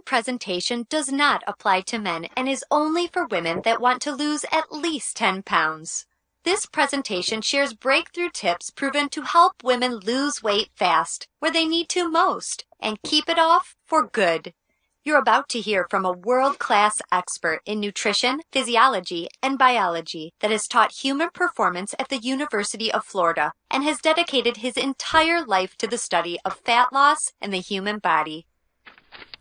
presentation does not apply to men and is only for women that want to lose at least 10 pounds. This presentation shares breakthrough tips proven to help women lose weight fast, where they need to most, and keep it off for good. You're about to hear from a world-class expert in nutrition, physiology, and biology that has taught human performance at the University of Florida and has dedicated his entire life to the study of fat loss and the human body.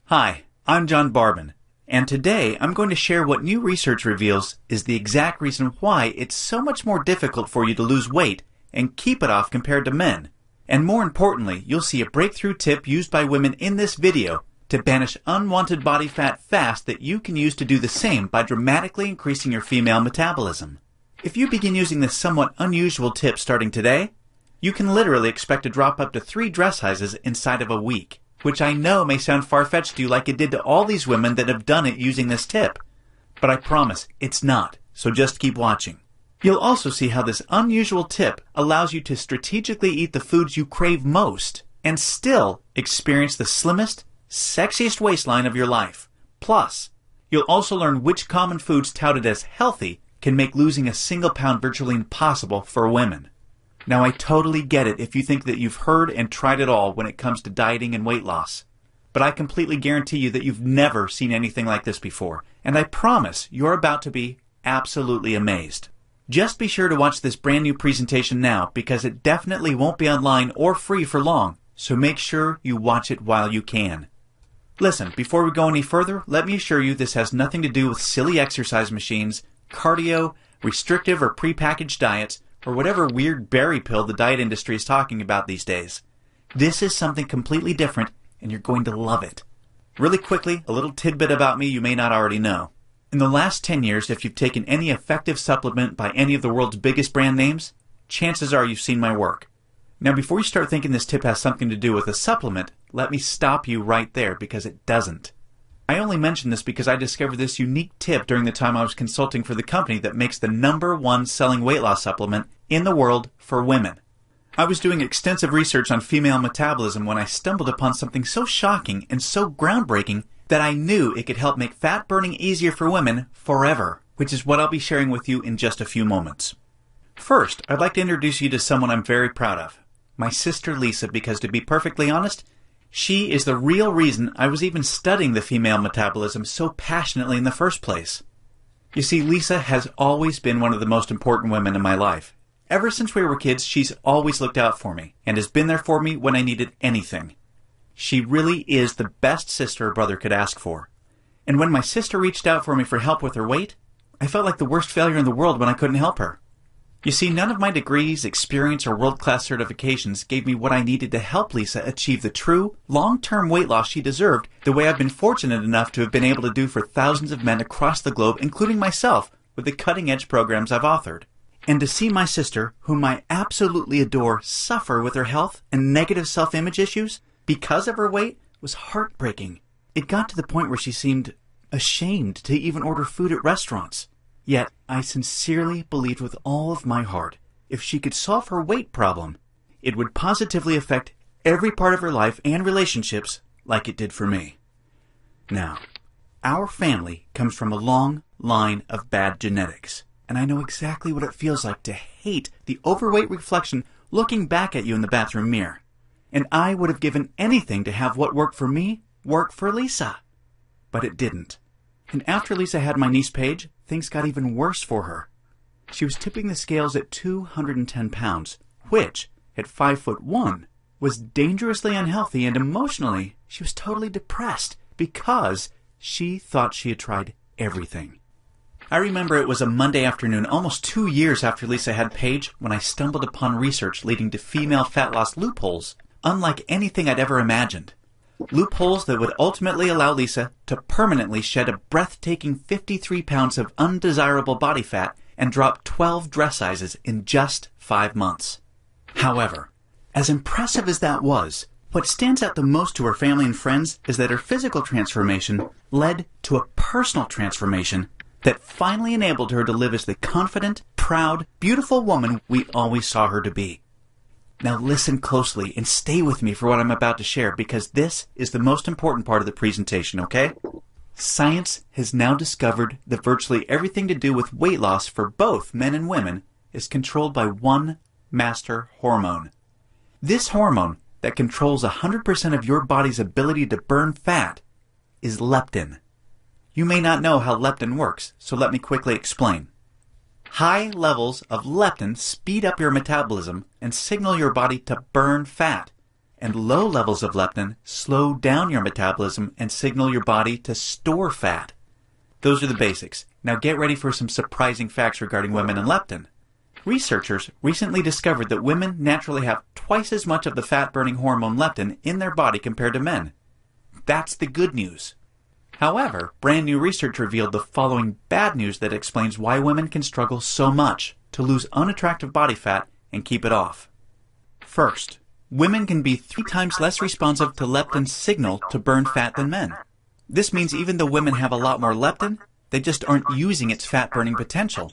Hi, I'm John Barban, and today I'm going to share what new research reveals is the exact reason why it's so much more difficult for you to lose weight and keep it off compared to men. And more importantly, you'll see a breakthrough tip used by women in this video to banish unwanted body fat fast that you can use to do the same by dramatically increasing your female metabolism. If you begin using this somewhat unusual tip starting today, you can literally expect to drop up to 3 dress sizes inside of a week, which I know may sound far-fetched to you like it did to all these women that have done it using this tip. But I promise it's not, so just keep watching. You'll also see how this unusual tip allows you to strategically eat the foods you crave most and still experience the slimmest, sexiest waistline of your life. Plus, you'll also learn which common foods touted as healthy can make losing a single pound virtually impossible for women. Now, I totally get it if you think that you've heard and tried it all when it comes to dieting and weight loss. But I completely guarantee you that you've never seen anything like this before, and I promise you're about to be absolutely amazed. Just be sure to watch this brand new presentation now because it definitely won't be online or free for long, so make sure you watch it while you can. Listen, before we go any further, let me assure you this has nothing to do with silly exercise machines, cardio, restrictive or prepackaged diets, or whatever weird berry pill the diet industry is talking about these days. This is something completely different, and you're going to love it. Really quickly, a little tidbit about me you may not already know. In the last 10 years, if you've taken any effective supplement by any of the world's biggest brand names, chances are you've seen my work. Now, before you start thinking this tip has something to do with a supplement, let me stop you right there because it doesn't. I only mention this because I discovered this unique tip during the time I was consulting for the company that makes the #1 selling weight loss supplement in the world for women. I was doing extensive research on female metabolism when I stumbled upon something so shocking and so groundbreaking that I knew it could help make fat burning easier for women forever, which is what I'll be sharing with you in just a few moments. First, I'd like to introduce you to someone I'm very proud of, my sister Lisa, because to be perfectly honest, she is the real reason I was even studying the female metabolism so passionately in the first place. You see, Lisa has always been one of the most important women in my life. Ever since we were kids, she's always looked out for me and has been there for me when I needed anything. She really is the best sister a brother could ask for. And when my sister reached out for me for help with her weight, I felt like the worst failure in the world when I couldn't help her. You see, none of my degrees, experience, or world-class certifications gave me what I needed to help Lisa achieve the true, long-term weight loss she deserved the way I've been fortunate enough to have been able to do for thousands of men across the globe, including myself, with the cutting-edge programs I've authored. And to see my sister, whom I absolutely adore, suffer with her health and negative self-image issues because of her weight was heartbreaking. It got to the point where she seemed ashamed to even order food at restaurants. Yet, I sincerely believed with all of my heart, if she could solve her weight problem, it would positively affect every part of her life and relationships like it did for me. Now, our family comes from a long line of bad genetics, and I know exactly what it feels like to hate the overweight reflection looking back at you in the bathroom mirror. And I would have given anything to have what worked for me work for Lisa. But it didn't. And after Lisa had my niece Paige, things got even worse for her. She was tipping the scales at 210 pounds, which, at 5'1", was dangerously unhealthy, and emotionally, she was totally depressed because she thought she had tried everything. I remember it was a Monday afternoon, almost 2 years after Lisa had Paige, when I stumbled upon research leading to female fat loss loopholes, unlike anything I'd ever imagined. Loopholes that would ultimately allow Lisa to permanently shed a breathtaking 53 pounds of undesirable body fat and drop 12 dress sizes in just 5 months. However, as impressive as that was, what stands out the most to her family and friends is that her physical transformation led to a personal transformation that finally enabled her to live as the confident, proud, beautiful woman we always saw her to be. Now listen closely and stay with me for what I'm about to share, because this is the most important part of the presentation, okay? Science has now discovered that virtually everything to do with weight loss for both men and women is controlled by one master hormone. This hormone that controls 100% of your body's ability to burn fat is leptin. You may not know how leptin works, so let me quickly explain. High levels of leptin speed up your metabolism and signal your body to burn fat, and low levels of leptin slow down your metabolism and signal your body to store fat. Those are the basics. Now get ready for some surprising facts regarding women and leptin. Researchers recently discovered that women naturally have twice as much of the fat-burning hormone leptin in their body compared to men. That's the good news. However, brand new research revealed the following bad news that explains why women can struggle so much to lose unattractive body fat and keep it off. First, women can be 3 times less responsive to leptin's signal to burn fat than men. This means even though women have a lot more leptin, they just aren't using its fat-burning potential.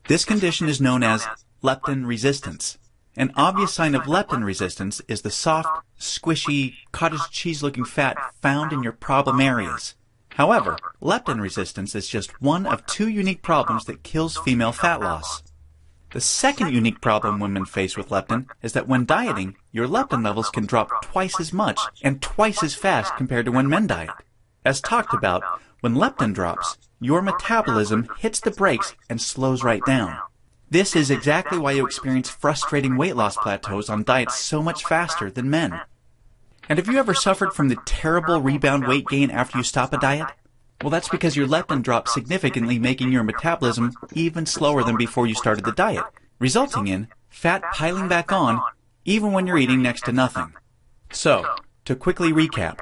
This condition is known as leptin resistance. An obvious sign of leptin resistance is the soft, squishy, cottage cheese-looking fat found in your problem areas. However, leptin resistance is just one of 2 unique problems that kills female fat loss. The second unique problem women face with leptin is that when dieting, your leptin levels can drop twice as much and twice as fast compared to when men diet. As talked about, when leptin drops, your metabolism hits the brakes and slows right down. This is exactly why you experience frustrating weight loss plateaus on diets so much faster than men. And have you ever suffered from the terrible rebound weight gain after you stop a diet? Well, that's because your leptin drops significantly, making your metabolism even slower than before you started the diet, resulting in fat piling back on even when you're eating next to nothing. So, to quickly recap,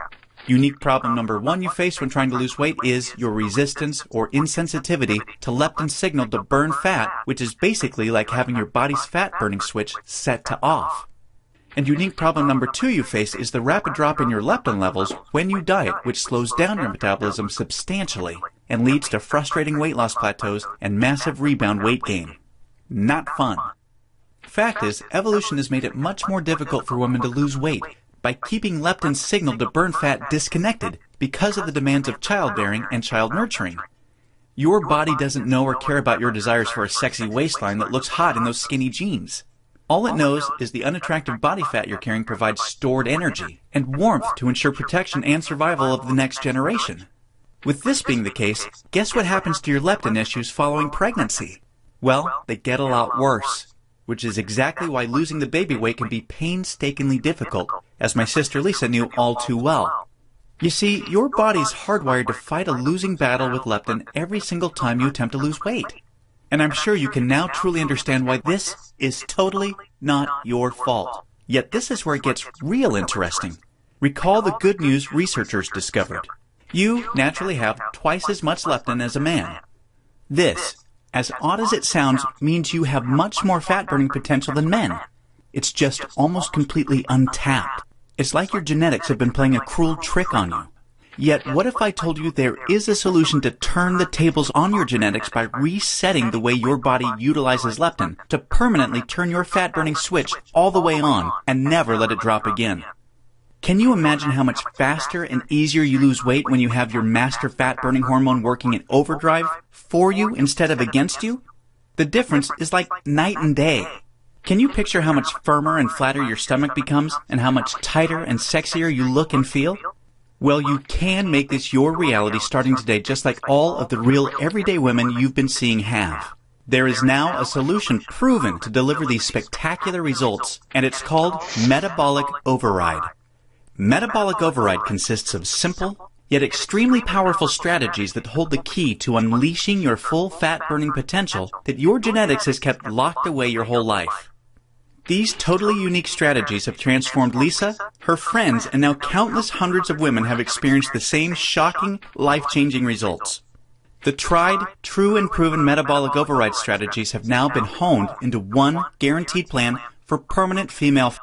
unique problem number 1 you face when trying to lose weight is your resistance or insensitivity to leptin's signal to burn fat, which is basically like having your body's fat-burning switch set to off. And unique problem number 2 you face is the rapid drop in your leptin levels when you diet, which slows down your metabolism substantially and leads to frustrating weight loss plateaus and massive rebound weight gain. Not fun. Fact is, evolution has made it much more difficult for women to lose weight by keeping leptin's signal to burn fat disconnected because of the demands of childbearing and child nurturing. Your body doesn't know or care about your desires for a sexy waistline that looks hot in those skinny jeans. All it knows is the unattractive body fat you're carrying provides stored energy and warmth to ensure protection and survival of the next generation. With this being the case, guess what happens to your leptin issues following pregnancy? Well, they get a lot worse, which is exactly why losing the baby weight can be painstakingly difficult, as my sister Lisa knew all too well. You see, your body's hardwired to fight a losing battle with leptin every single time you attempt to lose weight. And I'm sure you can now truly understand why this is totally not your fault. Yet this is where it gets real interesting. Recall the good news researchers discovered. You naturally have twice as much leptin as a man. This, as odd as it sounds, means you have much more fat-burning potential than men. It's just almost completely untapped. It's like your genetics have been playing a cruel trick on you. Yet, what if I told you there is a solution to turn the tables on your genetics by resetting the way your body utilizes leptin to permanently turn your fat-burning switch all the way on and never let it drop again? Can you imagine how much faster and easier you lose weight when you have your master fat-burning hormone working in overdrive for you instead of against you? The difference is like night and day. Can you picture how much firmer and flatter your stomach becomes and how much tighter and sexier you look and feel? Well, you can make this your reality starting today, just like all of the real everyday women you've been seeing have. There is now a solution proven to deliver these spectacular results, and it's called metabolic override. Metabolic override consists of simple, yet extremely powerful strategies that hold the key to unleashing your full fat-burning potential that your genetics has kept locked away your whole life. These totally unique strategies have transformed Lisa, her friends, and now countless hundreds of women have experienced the same shocking, life-changing results. The tried, true, and proven metabolic override strategies have now been honed into one guaranteed plan for permanent female